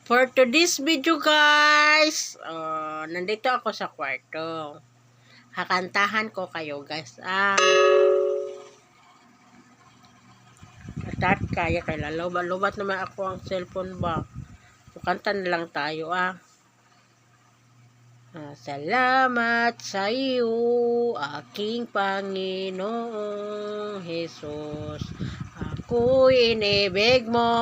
For today's video guys, nandito ako sa kwarto. Hakantahan ko kayo guys. Atat kaya kay lalobat naman ako ang cellphone ba. Kanta na lang tayo Salamat sa iyo, aking Panginoong Jesus. Ako'y inibig mo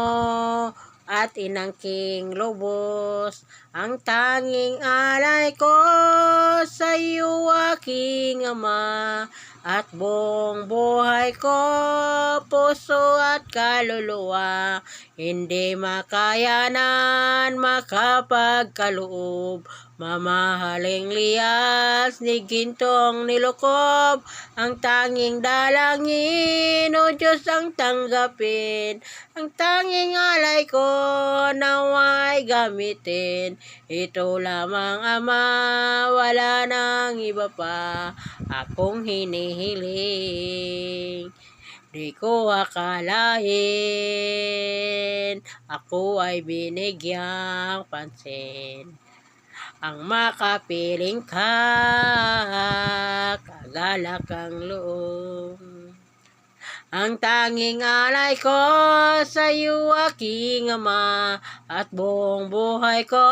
at inangking lubos. Ang tanging alay ko sa iyo, aking Ama. At buong buhay ko, puso at kaluluwa, hindi makayanan makapagkaloob. Mamahaling liyas ni gintong nilukob, ang tanging dalangin, O Diyos ang tanggapin. Ang tanging alay ko naway gamitin. Ito lamang Ama, wala nang iba pa akong hinihiling. Di ko akalain ako ay binigyang pansin. Ang makapiling ka, kagalak ang loob. Ang tanging alay ko sa iyo, aking Ama, at buong buhay ko,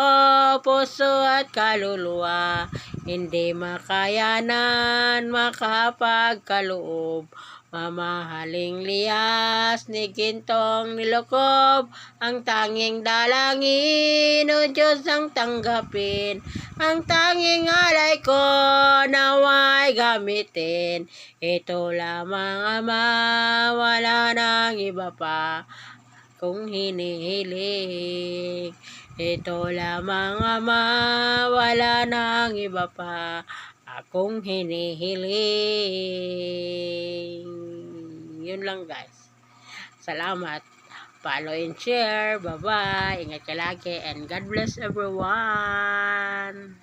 puso at kaluluwa, hindi makayanan makapagkaloob. Mamahaling liyas ni gintong nilukob, ang tanging dalangin, O Diyos ang tanggapin. Ang tanging alay ko naway gamitin. Ito lamang Ama, wala nang iba pa kung hinihiling. Ito lamang Ama, wala nang iba pa akong hinihiling. Yun lang guys. Salamat. Follow and share. Bye-bye. Ingat ka lagi and God bless everyone.